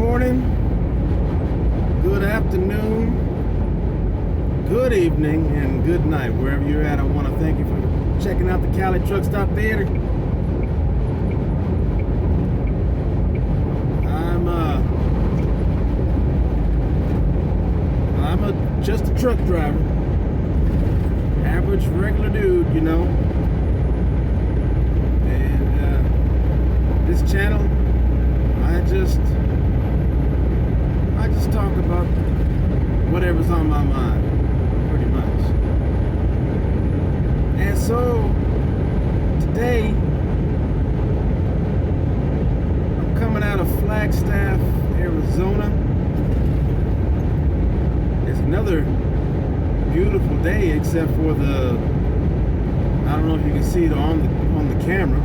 morning, good afternoon, good evening, and good night. Wherever you're at, I want to thank you for checking out the Cali Truck Stop Theater. I'm just a truck driver, average regular dude, you know. And this channel, I just talk about whatever's on my mind, pretty much. And so today I'm coming out of Flagstaff, Arizona. It's another beautiful day, except for the, I don't know if you can see it on the camera,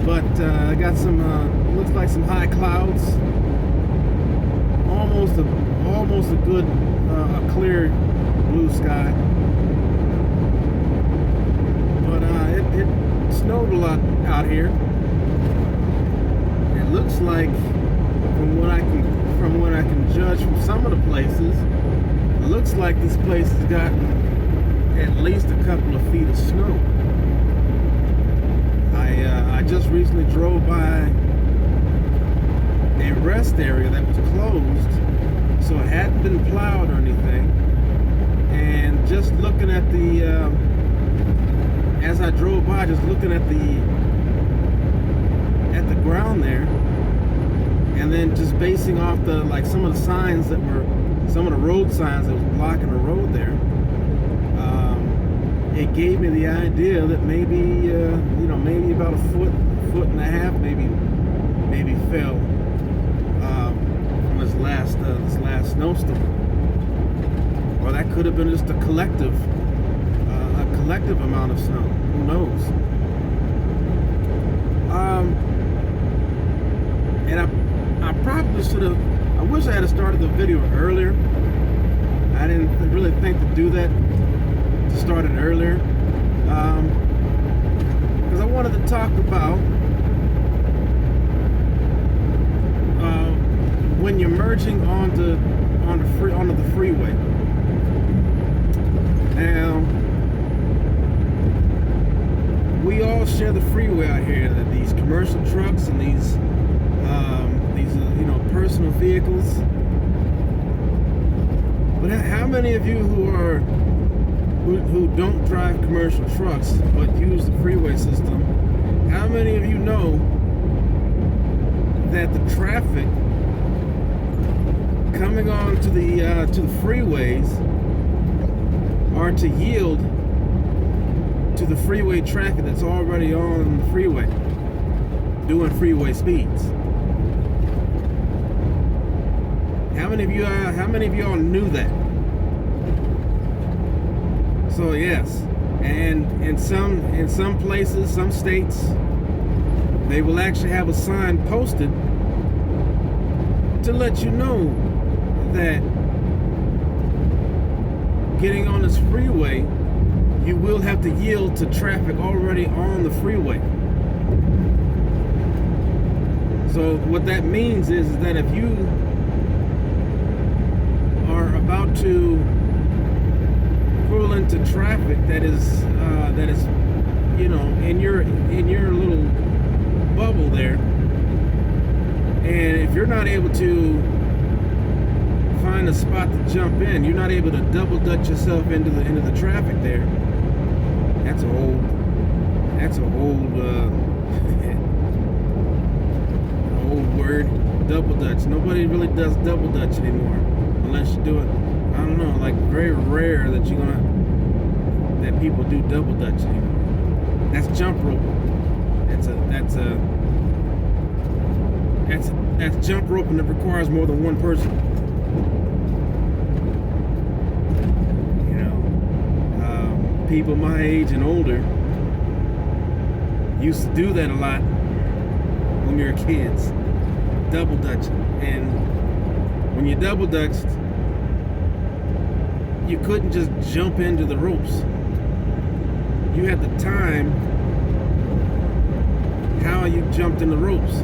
but I got some looks like some high clouds, almost a good clear blue sky, but it snowed a lot out here. It looks like, from what I can judge from some of the places, it looks like this place has gotten at least a couple of feet of snow. I just recently drove by a rest area that was closed, so it hadn't been plowed or anything. And just looking at the, as I drove by, just looking at the ground there, and then just basing off some of the signs that were, some of the road signs that was blocking the road there, it gave me the idea that maybe, maybe about a foot and a half, maybe fell from this last snowstorm. Or that could have been just a collective amount of snow. Who knows? And I probably should have. I wish I had started the video earlier. I didn't really think to do that, to start it earlier, because I wanted to talk about when you're merging onto the freeway. Now, we all share the freeway out here. These commercial trucks and these personal vehicles. But how many of you who don't drive commercial trucks but use the freeway system, how many of you know that the traffic coming on to the freeways are to yield to the freeway traffic that's already on the freeway doing freeway speeds? How many of y'all knew that? So yes, and in some places, some states, they will actually have a sign posted to let you know that getting on this freeway, you will have to yield to traffic already on the freeway. So what that means is that if you are about to pull into traffic that is in your little bubble there, and if you're not able to find a spot to jump in, you're not able to double dutch yourself into the traffic there. That's a old old word, double dutch. Nobody really does double dutch anymore, unless you do it, I don't know, like very rare that people do double dutch anymore. That's jump rope. That's jump rope, and it requires more than one person. People my age and older used to do that a lot when we were kids, double dutching. And when you double dutched, you couldn't just jump into the ropes. You had to time how you jumped in the ropes.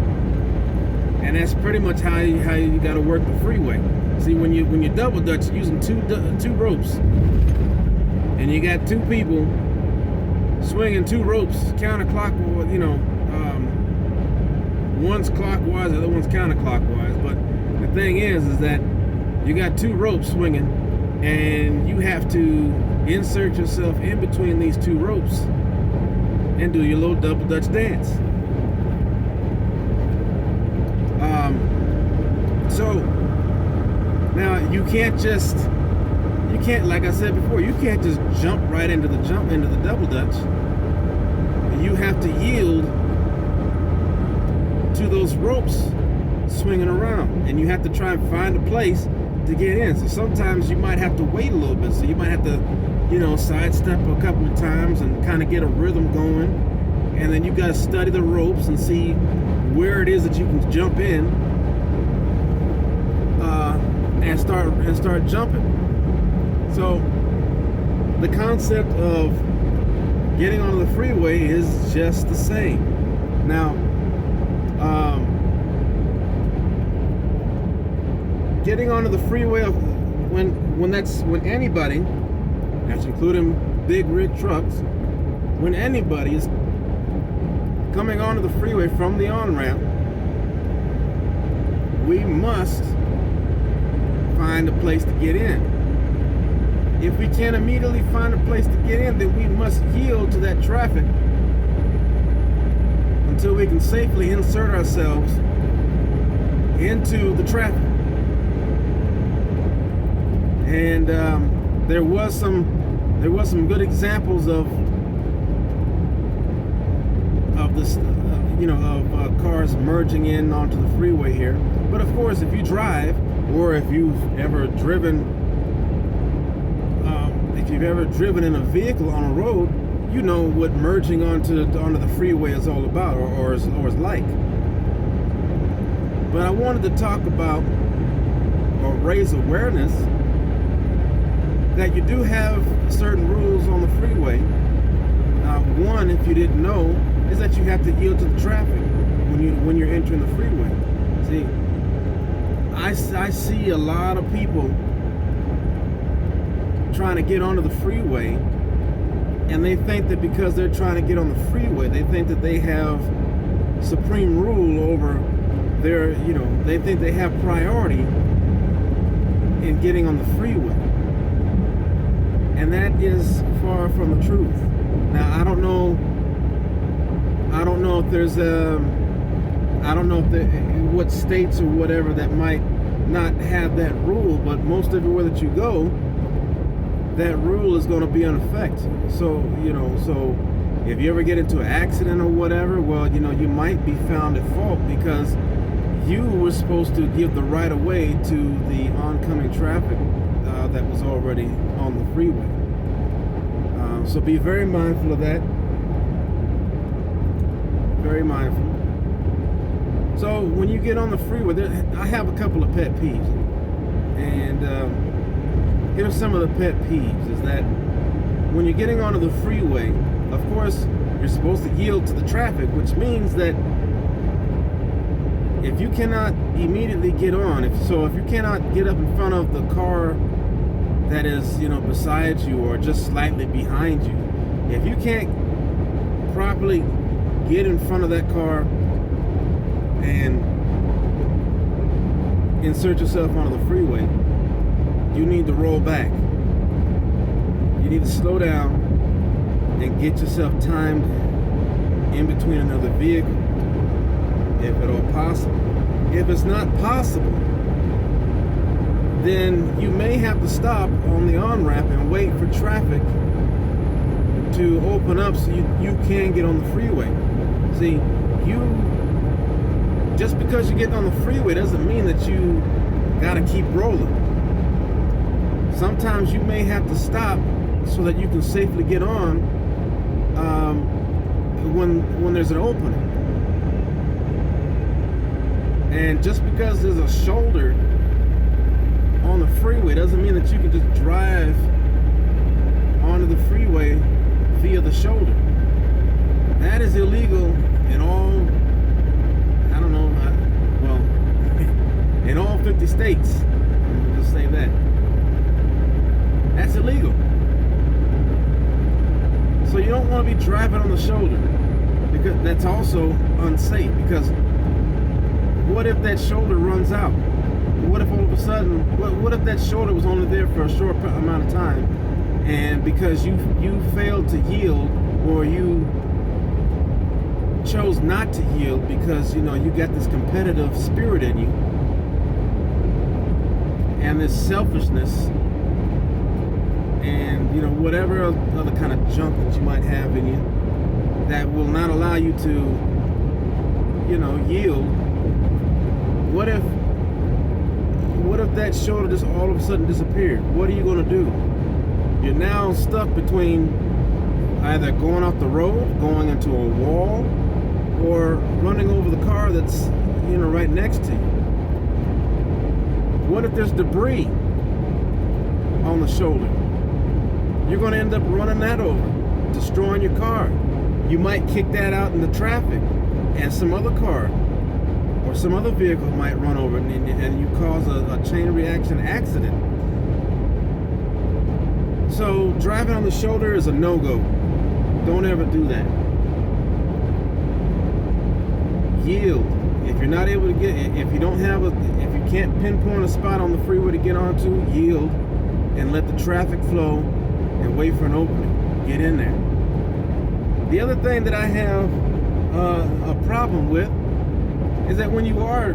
And that's pretty much how you got to work the freeway. See, when you double dutch, you're using two ropes, and you got two people swinging two ropes counterclockwise. One's clockwise, the other one's counterclockwise. But the thing is that you got two ropes swinging, and you have to insert yourself in between these two ropes and do your little double dutch dance. So now you can't, like I said before, you can't just jump into the double dutch. You have to yield to those ropes swinging around, and you have to try and find a place to get in. So sometimes you might have to wait a little bit. So you might have to, sidestep a couple of times and kind of get a rhythm going, and then you got to study the ropes and see where it is that you can jump in. And start jumping. So the concept of getting onto the freeway is just the same. Now, getting onto the freeway when anybody, that's including big rig trucks, when anybody is coming onto the freeway from the on-ramp, we must find a place to get in. If we can't immediately find a place to get in, then we must yield to that traffic until we can safely insert ourselves into the traffic. And there was some good examples of this, of cars merging in onto the freeway here. But of course, if you drive, or if you've ever driven in a vehicle on a road, you know what merging onto the freeway is all about, or is like. But I wanted to talk about, or raise awareness, that you do have certain rules on the freeway. One, if you didn't know, is that you have to yield to the traffic when you're entering the freeway. See, I see a lot of people trying to get onto the freeway, and they think that because they're trying to get on the freeway, they think that they have supreme rule over their, they think they have priority in getting on the freeway. And that is far from the truth. Now, I don't know if there's what states or whatever that might not have that rule, but most everywhere that you go, that rule is going to be in effect. So if you ever get into an accident or whatever, well, you might be found at fault because you were supposed to give the right of way to the oncoming traffic that was already on the freeway. So be very mindful of that. Very mindful. So when you get on the freeway, I have a couple of pet peeves, and here's some of the pet peeves. Is that when you're getting onto the freeway, of course you're supposed to yield to the traffic, which means that if you cannot immediately get on, if you cannot get up in front of the car that is beside you or just slightly behind you, if you can't properly get in front of that car and insert yourself onto the freeway, you need to roll back. You need to slow down and get yourself timed in between another vehicle, if at all possible. If it's not possible, then you may have to stop on the on-ramp and wait for traffic to open up so you can get on the freeway. See, just because you're getting on the freeway doesn't mean that you gotta keep rolling. Sometimes you may have to stop so that you can safely get on when there's an opening. And just because there's a shoulder on the freeway doesn't mean that you can just drive onto the freeway via the shoulder. That is illegal in all, States. I'll just say that. That's illegal. So you don't want to be driving on the shoulder, because that's also unsafe. Because what if that shoulder runs out? What if all of a sudden, what if that shoulder was only there for a short amount of time, and because you failed to yield, or you chose not to yield because you got this competitive spirit in you and this selfishness and whatever other kind of junk that you might have in you that will not allow you to yield. What if that shoulder just all of a sudden disappeared? What are you going to do? You're now stuck between either going off the road, going into a wall, or running over the car that's right next to you. What if there's debris on the shoulder? You're going to end up running that over, destroying your car. You might kick that out in the traffic, and some other car or some other vehicle might run over it, and you cause a chain reaction accident. So driving on the shoulder is a no-go. Don't ever do that. Yield. If you're not able to get, if you can't pinpoint a spot on the freeway to get onto, yield and let the traffic flow and wait for an opening. Get in there. The other thing that I have a problem with is that when you are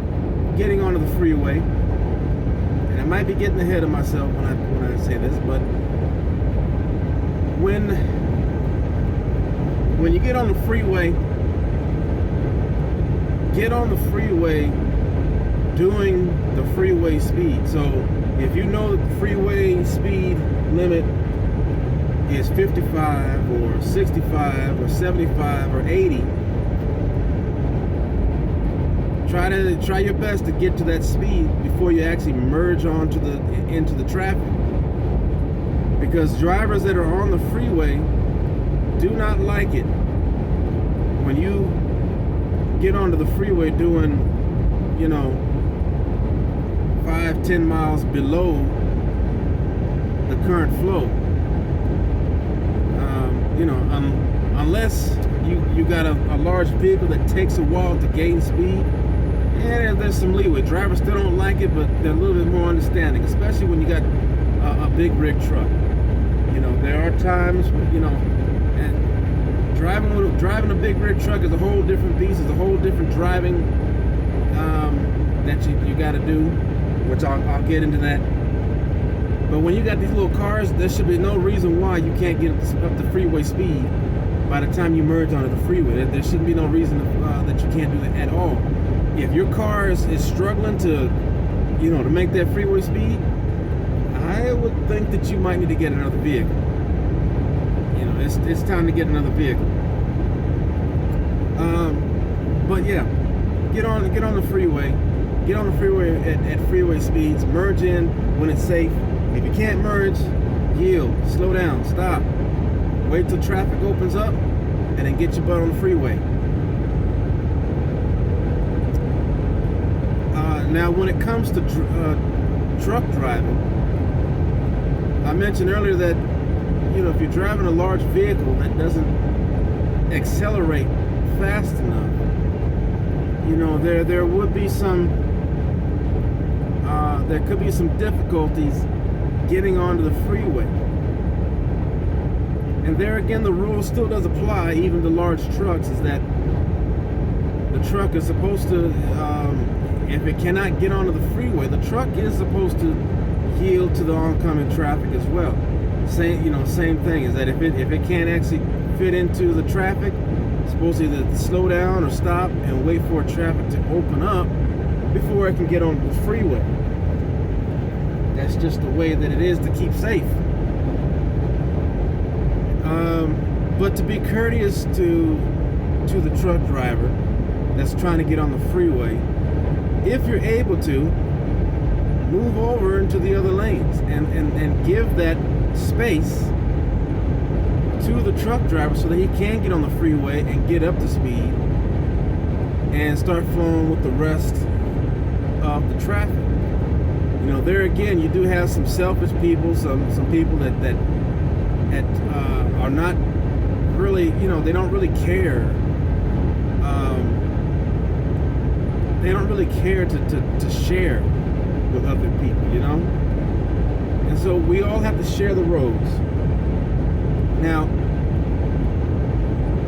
getting onto the freeway, and I might be getting ahead of myself when I say this, but when you get on the freeway, get on the freeway doing the freeway speed. So if you know that the freeway speed limit is 55 or 65 or 75 or 80, try your best to get to that speed before you actually merge into the traffic. Because drivers that are on the freeway do not like it when you get onto the freeway doing 5-10 miles below the current flow. Unless you got a large vehicle that takes a while to gain speed, and there's some leeway. Drivers still don't like it, but they're a little bit more understanding, especially when you got a big rig truck. There are times, and driving a big rig truck is a whole different beast. It's a whole different driving that you got to do, which I'll get into that. But when you got these little cars, there should be no reason why you can't get up to freeway speed by the time you merge onto the freeway. There shouldn't be no reason that you can't do that at all. If your car is struggling to make that freeway speed, I would think that you might need to get another vehicle. It's time to get another vehicle. But yeah, get on the freeway. Get on the freeway at freeway speeds. Merge in when it's safe. If you can't merge, yield, slow down, stop. Wait till traffic opens up, and then get your butt on the freeway. Now, when it comes to truck driving, I mentioned earlier that if you're driving a large vehicle that doesn't accelerate fast enough, there would be there could be some difficulties getting onto the freeway. And there again, the rule still does apply, even to large trucks, is that the truck is supposed to, if it cannot get onto the freeway, the truck is supposed to yield to the oncoming traffic as well. Same thing, is that if it can't actually fit into the traffic, it's supposed to either slow down or stop and wait for traffic to open up before it can get on the freeway. That's just the way that it is to keep safe. But to be courteous to the truck driver that's trying to get on the freeway, if you're able to, move over into the other lanes and give that space to the truck driver so that he can get on the freeway and get up to speed and start flowing with the rest of the traffic. You know, there again, you do have some selfish people, some people that are not really, you know, they don't really care. They don't really care to share with other people, you know. And so we all have to share the roads. Now,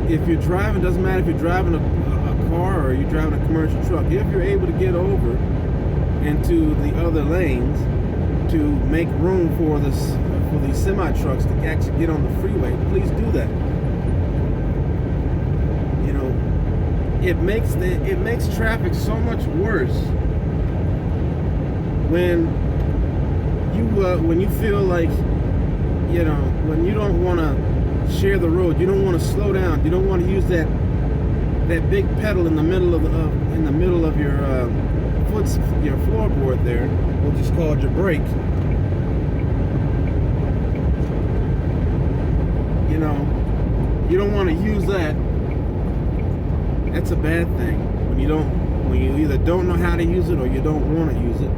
if you're driving, doesn't matter if you're driving a car or you're driving a commercial truck, if you're able to get over into the other lanes to make room for these semi trucks to actually get on the freeway, please do that. You know, it makes traffic so much worse when you feel like, you know, when you don't want to share the road, you don't want to slow down, you don't want to use that big pedal in the middle of your your floorboard there, which is called your brake. You know, you don't want to use that. That's a bad thing when you either don't know how to use it or you don't want to use it.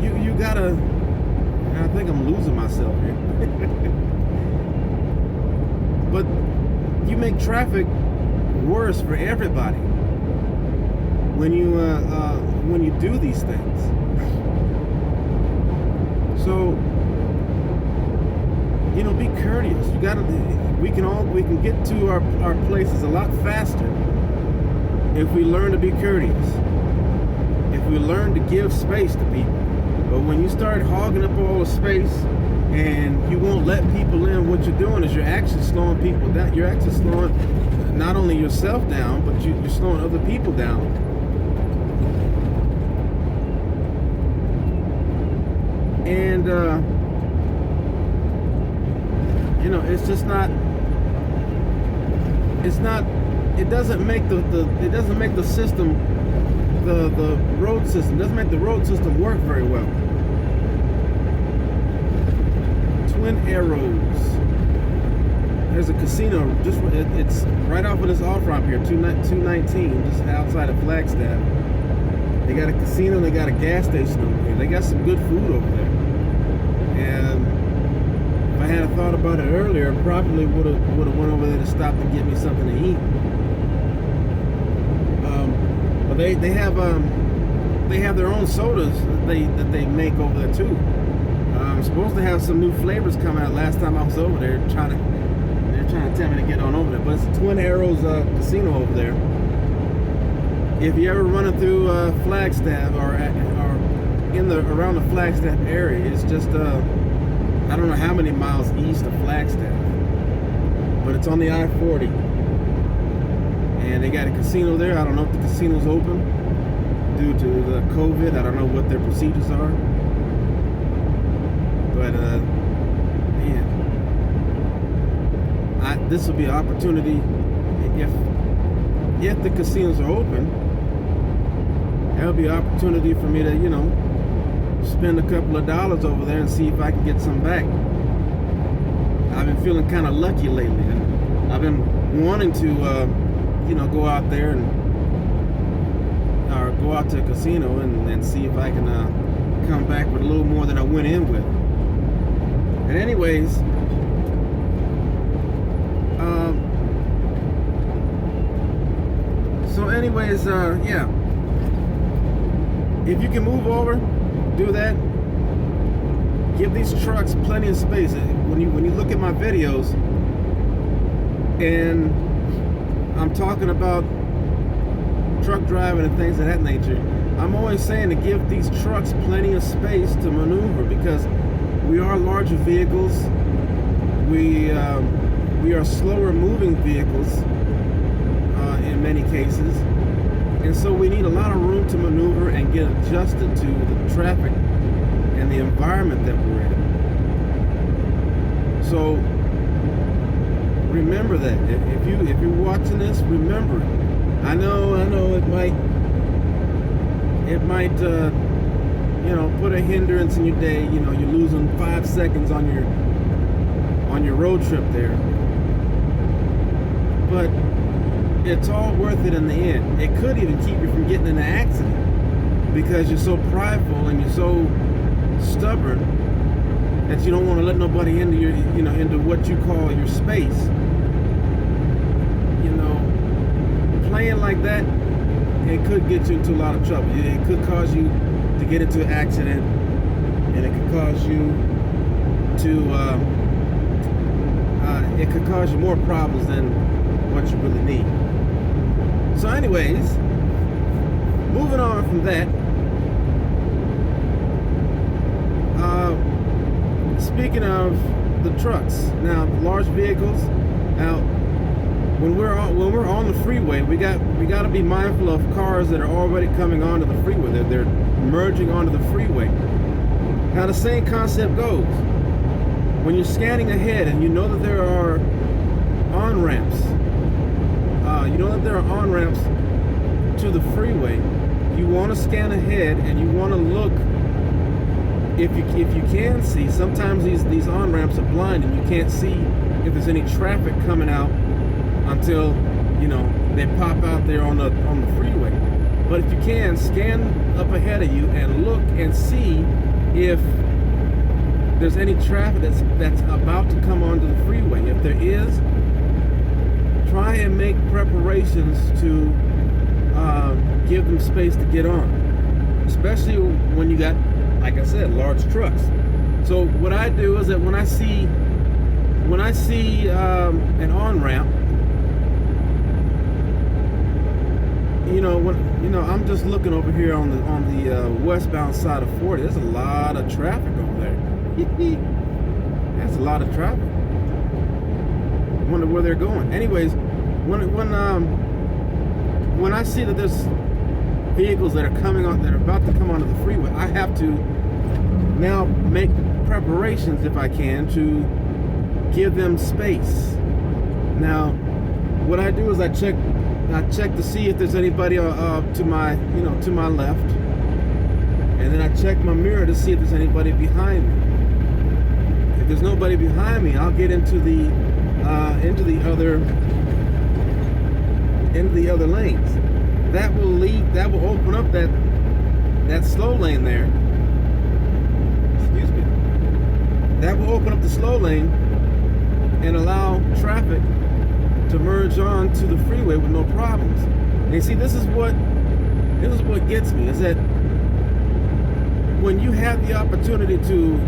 You gotta. I think I'm losing myself here. But you make traffic worse for everybody when you do these things. So, you know, be courteous. You gotta. We can get to our places a lot faster if we learn to be courteous. If we learn to give space to people. But when you start hogging up all the space and you won't let people in, what you're doing is you're actually slowing people down. You're actually slowing not only yourself down, but you're slowing other people down. And you know, it's just not. It's not. It doesn't make it doesn't make the system. The road system doesn't make the road system work very well. Twin Arrows. There's a casino it's right off of this off ramp here, 219, just outside of Flagstaff. They got a casino, they got a gas station over here. They got some good food over there. And if I had thought about it earlier, I probably would have went over there to stop and get me something to eat. But they have their own sodas that they make over there too. I'm supposed to have some new flavors come out. Last time I was over there, they're trying to tell me to get on over there. But it's Twin Arrows Casino over there. If you ever running through Flagstaff or around the Flagstaff area, it's just I don't know how many miles east of Flagstaff, but it's on the I-40. And they got a casino there. I don't know if the casino's open due to the COVID. I don't know what their procedures are. But, man, this will be an opportunity. If the casinos are open, there'll be an opportunity for me to, you know, spend a couple of dollars over there and see if I can get some back. I've been feeling kind of lucky lately. And I've been wanting to... you know, go out there or go out to a casino and see if I can come back with a little more than I went in with. And anyways, yeah. If you can move over, do that. Give these trucks plenty of space. When you look at my videos, and I'm talking about truck driving and things of that nature, I'm always saying to give these trucks plenty of space to maneuver, because we are larger vehicles. We are slower moving vehicles in many cases, and so we need a lot of room to maneuver and get adjusted to the traffic and the environment that we're in. So remember that. If you're watching this, remember it. I know it might you know, put a hindrance in your day. You know, you're losing 5 seconds on your road trip there, but it's all worth it in the end. It could even keep you from getting in an accident. because you're so prideful and you're so stubborn that you don't want to let nobody into your, into what you call your space. Playing like that, it could get you into a lot of trouble. It could cause you to get into an accident, and it could cause you more problems than what you really need. So anyways, moving on from that, speaking of the trucks, now large vehicles, now when we're on the freeway, we got to be mindful of cars that are already coming onto the freeway. They're merging onto the freeway. Now the same concept goes. When you're scanning ahead and you know that there are on-ramps, to the freeway, you want to scan ahead and you want to look. If you can see, sometimes these on-ramps are blind and you can't see if there's any traffic coming out until they pop out there on the freeway. But if you can, scan up ahead of you and look and see if there's any traffic that's about to come onto the freeway. If there is, try and make preparations to give them space to get on, especially when you got, like I said, large trucks. So what I do is that when I see an on-ramp, I'm just looking over here on the westbound side of 40. There's a lot of traffic over there. That's a lot of traffic. I wonder where they're going. Anyways, when I see that there's vehicles that are about to come onto the freeway, I have to now make preparations, if I can, to give them space. Now, what I do is I check to see if there's anybody to my left, and then I check my mirror to see if there's anybody behind me. If there's nobody behind me, I'll get into the other lanes. That will open up that slow lane there. Excuse me. That will open up the slow lane and allow traffic to merge on to the freeway with no problems. And you see, this is what gets me, is that when you have the opportunity to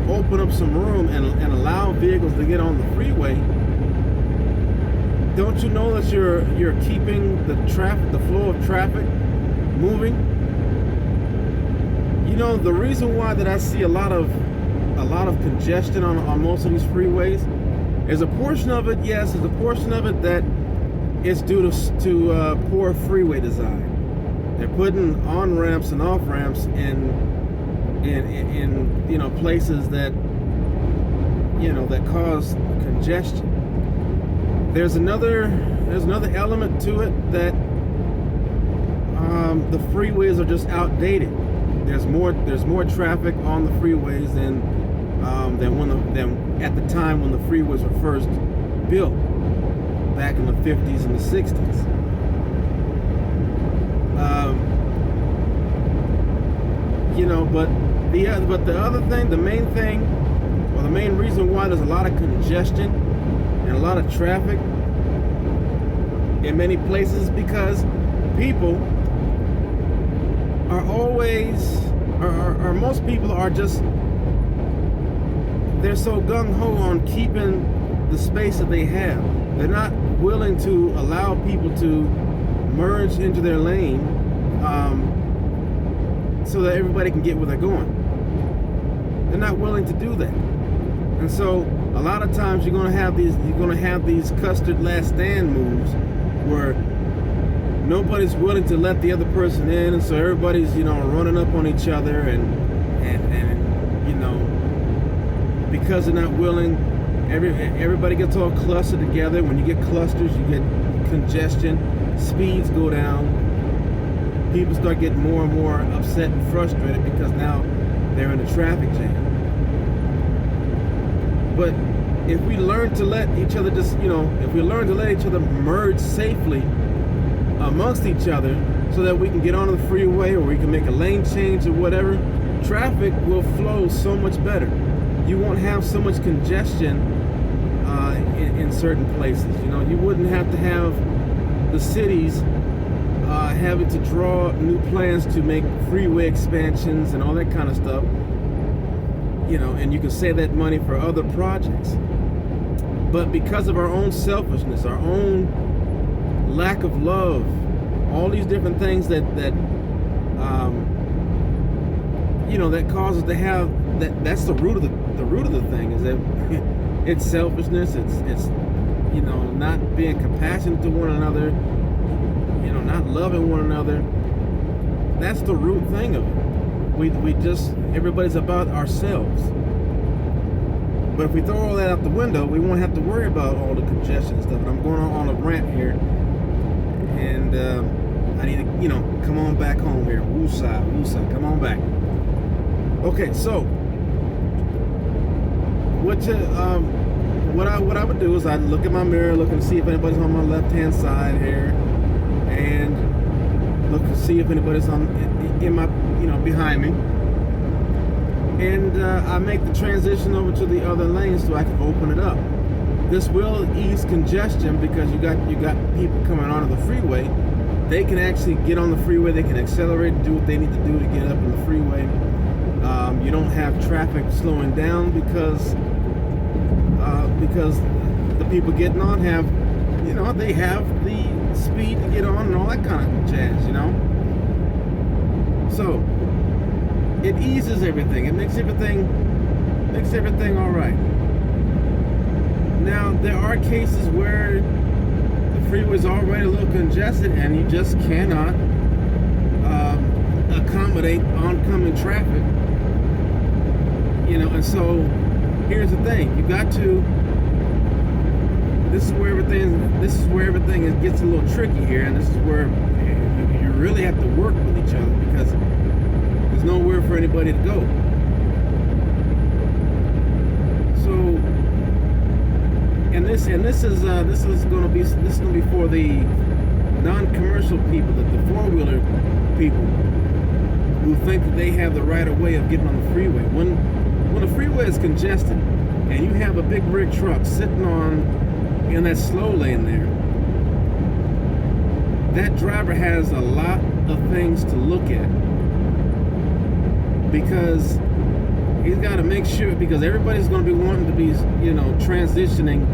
open up some room and allow vehicles to get on the freeway, don't you know that you're keeping the flow of traffic moving? The reason why that I see a lot of congestion on most of these freeways is a portion of it, yes, is a portion of it that is due to poor freeway design. They're putting on ramps and off ramps in places that that cause congestion. There's another element to it that the freeways are just outdated. There's more traffic on the freeways than at the time when the freeways were first built back in the 50s and the 60s. But the other thing, the main thing, or the main reason why there's a lot of congestion and a lot of traffic in many places is because people are always, or most people are just, they're so gung-ho on keeping the space that they have. They're not willing to allow people to merge into their lane so that everybody can get where they're going. They're not willing to do that. And so a lot of times you're going to have these custard last stand moves where nobody's willing to let the other person in, and so everybody's running up on each other and because they're not willing, everybody gets all clustered together. When you get clusters, you get congestion, speeds go down, people start getting more and more upset and frustrated because now they're in a traffic jam. But if we learn to let each other merge safely amongst each other so that we can get onto the freeway or we can make a lane change or whatever, traffic will flow so much better. You won't have so much congestion in certain places. You know, you wouldn't have to have the cities having to draw new plans to make freeway expansions and all that kind of stuff. You know, and you can save that money for other projects. But because of our own selfishness, our own lack of love, all these different things that you know, that causes to have that's the root of the thing, is that it's selfishness. It's you know, not being compassionate to one another. You know, not loving one another. That's the root thing of it. We just, everybody's about ourselves. But if we throw all that out the window, we won't have to worry about all the congestion and stuff. And I'm going on a rant here, and I need to, you know, come on back home here. Woosah, come on back. Okay, so what I would do is I'd look at my mirror, look and see if anybody's on my left-hand side here, and look to see if anybody's in my, you know, behind me. And I make the transition over to the other lane so I can open it up. This will ease congestion because you got people coming onto the freeway. They can actually get on the freeway. They can accelerate and do what they need to do to get up in the freeway. You don't have traffic slowing down because the people getting on have, you know, they have the speed to get on and all that kind of jazz, you know. So it eases everything. It makes everything all right. Now, there are cases where the freeway is already a little congested and you just cannot accommodate oncoming traffic. You know, and so here's the thing: you got to. This is where everything gets a little tricky here, and this is where you really have to work with each other because there's nowhere for anybody to go. So, and this is going to be for the non-commercial people, the four-wheeler people who think that they have the right of way of getting on the freeway. When the freeway is congested and you have a big rig truck sitting in that slow lane there, that driver has a lot of things to look at, because he's got to make sure, because everybody's going to be wanting to be, you know, transitioning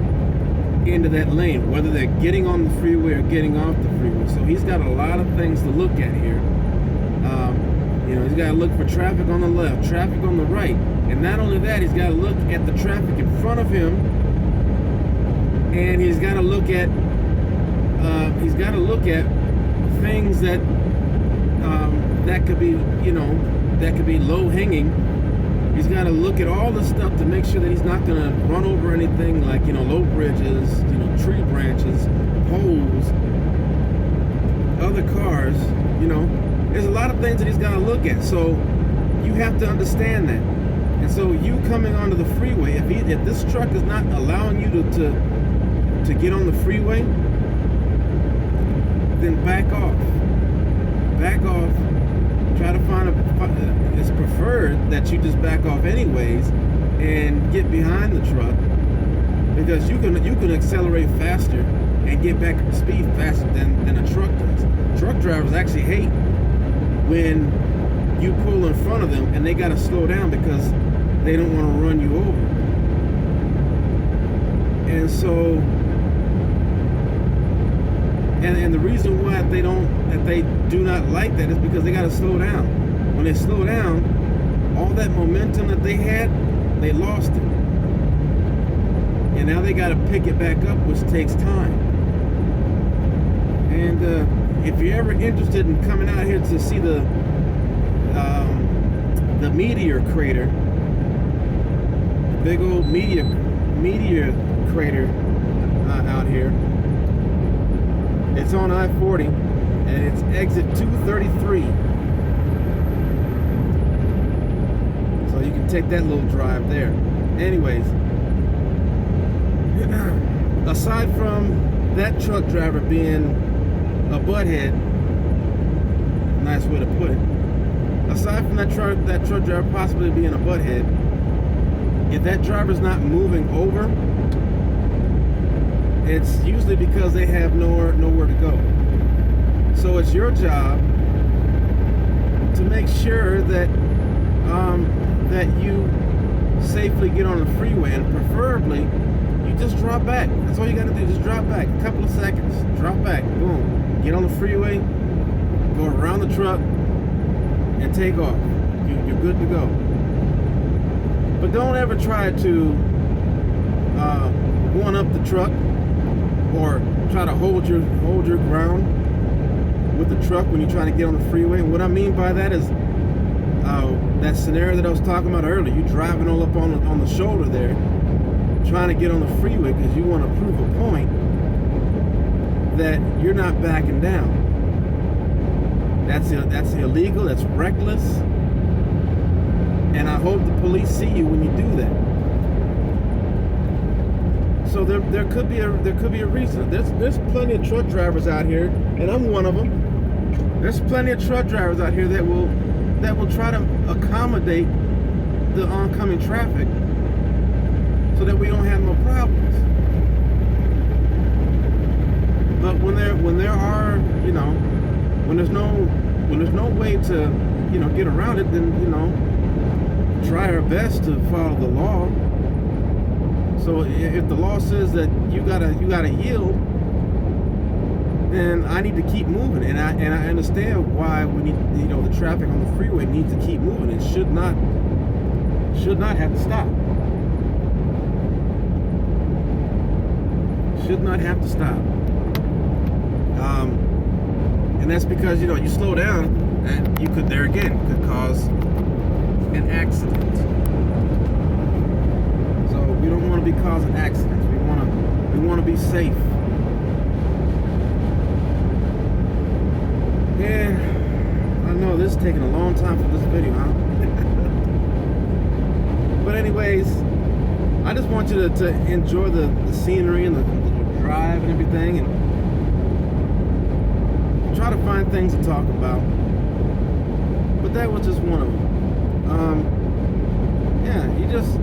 into that lane, whether they're getting on the freeway or getting off the freeway. So he's got a lot of things to look at here. You know, he's got to look for traffic on the left, traffic on the right, and not only that, he's got to look at the traffic in front of him, and he's got to look at things that that could be, you know, that could be low hanging. He's got to look at all the stuff to make sure that he's not going to run over anything like, you know, low bridges, you know, tree branches, poles, other cars, you know. There's a lot of things that he's got to look at. So you have to understand that. And so you coming onto the freeway, if this truck is not allowing you to get on the freeway, then back off. Back off. Try to find it's preferred that you just back off anyways and get behind the truck, because you can accelerate faster and get back up to speed faster than a truck does. Truck drivers actually hate when you pull in front of them and they got to slow down because they don't want to run you over. And so, and the reason why they do not like that is because they got to slow down. When they slow down, all that momentum that they had, they lost it. And now they got to pick it back up, which takes time. And if you're ever interested in coming out here to see the meteor crater, the big old meteor crater out here, it's on I-40 and it's exit 233. So you can take that little drive there. Anyways, aside from that truck driver being a butthead. Nice way to put it. Aside from that truck driver possibly being a butthead, if that driver's not moving over, it's usually because they have nowhere to go. So it's your job to make sure that that you safely get on the freeway, and preferably you just drop back. That's all you got to do. Just drop back a couple of seconds. Drop back. Boom. Get on the freeway. Go around the truck and take off. You're good to go. But don't ever try to one up the truck or try to hold your ground with the truck when you're trying to get on the freeway. And what I mean by that is that scenario that I was talking about earlier. You driving all up on the shoulder there, trying to get on the freeway because you want to prove a point that you're not backing down. That's illegal. That's reckless. And I hope the police see you when you do that. So there could be a reason. There's plenty of truck drivers out here, and I'm one of them. There's plenty of truck drivers out here that will try to accommodate the oncoming traffic so that we don't have no problems. But when there are, when there's no way to, get around it, then, try our best to follow the law. So if the law says that you gotta yield, then I need to keep moving, and I understand why we need, the traffic on the freeway needs to keep moving. It should not have to stop. Should not have to stop. And that's because you slow down, and you could cause an accident. So we don't want to be causing accidents. We want to be safe. Yeah, I know this is taking a long time for this video, huh? But anyways, I just want you to enjoy the scenery and the drive and everything, and try to find things to talk about. But that was just one of them. Yeah, you just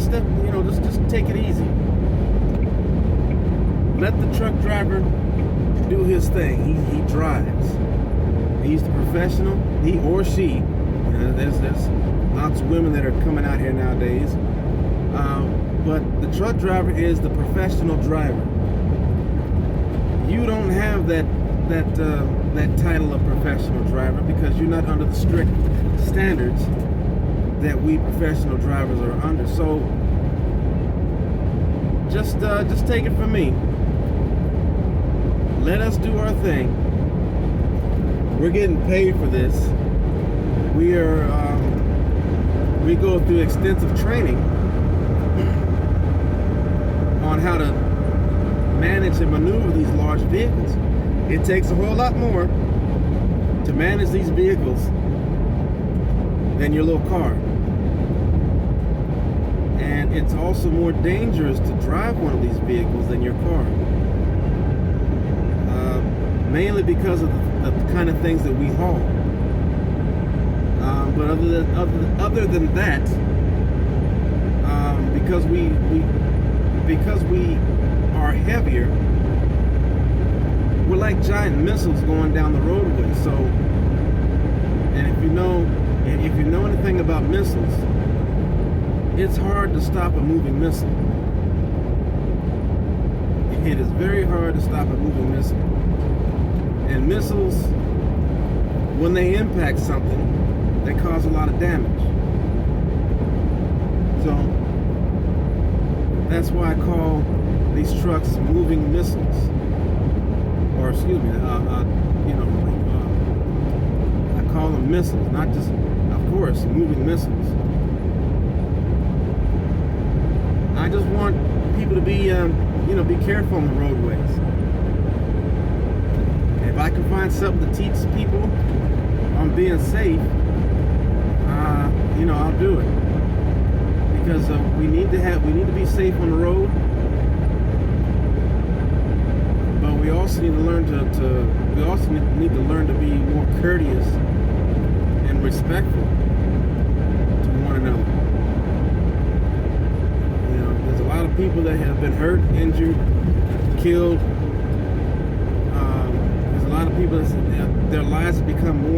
step, just take it easy. Let the truck driver do his thing. He drives. He's the professional. He or she. There's lots of women that are coming out here nowadays. But the truck driver is the professional driver. You don't have that title of professional driver because you're not under the strict standards that we professional drivers are under. So just take it from me. Let us do our thing. We're getting paid for this. We go through extensive training on how to manage and maneuver these large vehicles. It takes a whole lot more to manage these vehicles than your little car. And it's also more dangerous to drive one of these vehicles than your car. Mainly because of the kind of things that we haul. But other than that, because we are heavier, we're like giant missiles going down the roadway. So, and if you know anything about missiles, it's hard to stop a moving missile. It is very hard to stop a moving missile. And missiles, when they impact something, they cause a lot of damage. So that's why I call these trucks moving missiles, or excuse me, I call them missiles, not just, of course, moving missiles. I just want people to be, be careful on the roadways. If I can find something to teach people on being safe, I'll do it. Because we need to be safe on the road, but we also also need to learn we also need to learn to be more courteous and respectful to one another. You know, there's a lot of people that have been hurt, injured, killed. There's a lot of people that their lives have become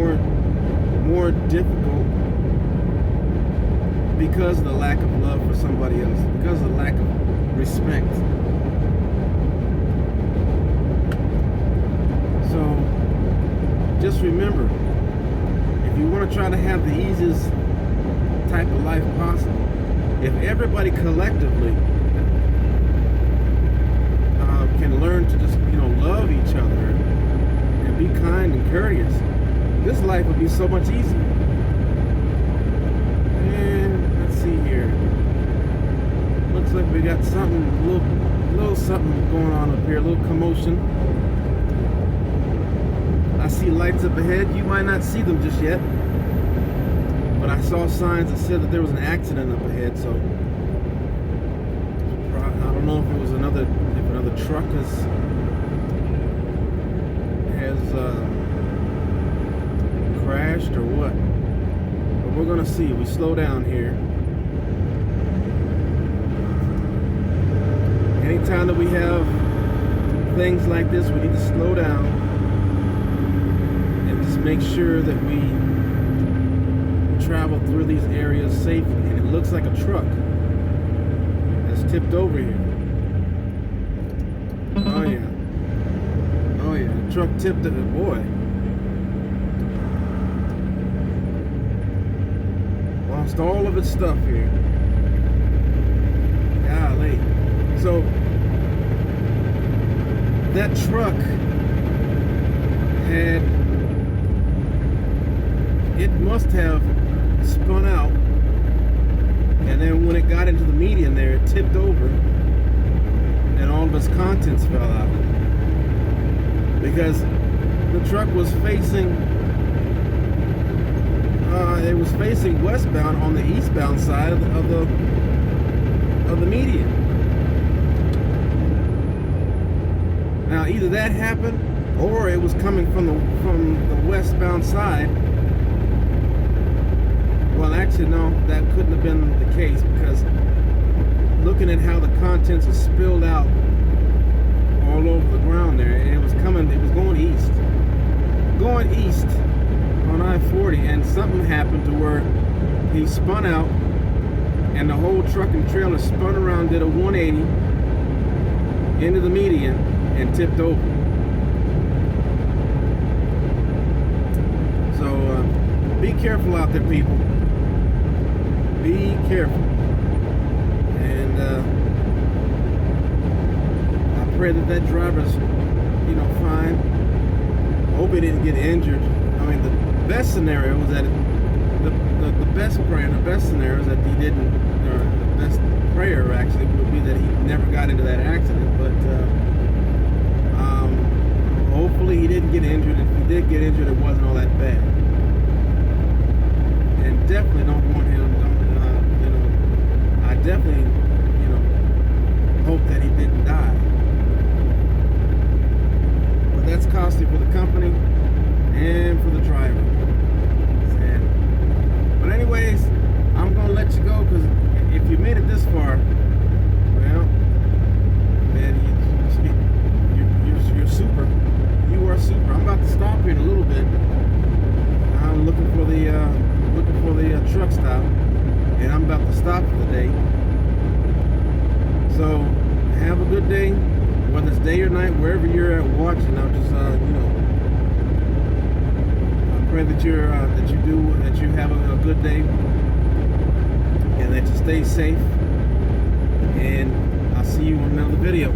more difficult because of the lack of love for somebody else, because of the lack of respect. So just remember, if you want to try to have the easiest type of life possible, if everybody collectively can learn to just, you know, love each other and be kind and courteous, this life would be so much easier. And let's see here. Looks like we got something, a little something going on up here, a little commotion. I see lights up ahead. You might not see them just yet, but I saw signs that said that there was an accident up ahead. So I don't know if it was another truck has crashed or what. But we're gonna see. We slow down here. Anytime that we have things like this, we need to slow down and just make sure that we travel through these areas safely. And it looks like a truck that's tipped over here. Oh yeah. Oh yeah. The truck tipped it. Boy. Lost all of its stuff here. Golly. So that truck it must have spun out, and then when it got into the median there, it tipped over and all of its contents fell out, because the truck was facing westbound on the eastbound side of the median. Now either that happened or it was coming from the westbound side. Well, actually no, that couldn't have been the case, because looking at how the contents are spilled out all over the ground there, it was going east on I-40, and something happened to where he spun out and the whole truck and trailer spun around, did a 180 into the median and tipped over. So be careful out there, people. Be careful. And I pray that driver's, you know, fine. Hope he didn't get injured. I mean, the best scenario was that the best prayer, the best scenario is that he didn't, or the best prayer actually would be that he never got into that accident. But hopefully he didn't get injured. If he did get injured, it wasn't all that bad. And definitely don't want him. I definitely, hope that he didn't die. But that's costly for the company and for the driver. Sad. But anyways, I'm gonna let you go, because if you made it this far, well, man, you're super. You are super. I'm about to stop here in a little bit. I'm looking for the truck stop, and I'm about to stop for the day. So have a good day, whether it's day or night, wherever you're at watching. I'll just I pray that you have a good day, and that you stay safe. And I'll see you on another video.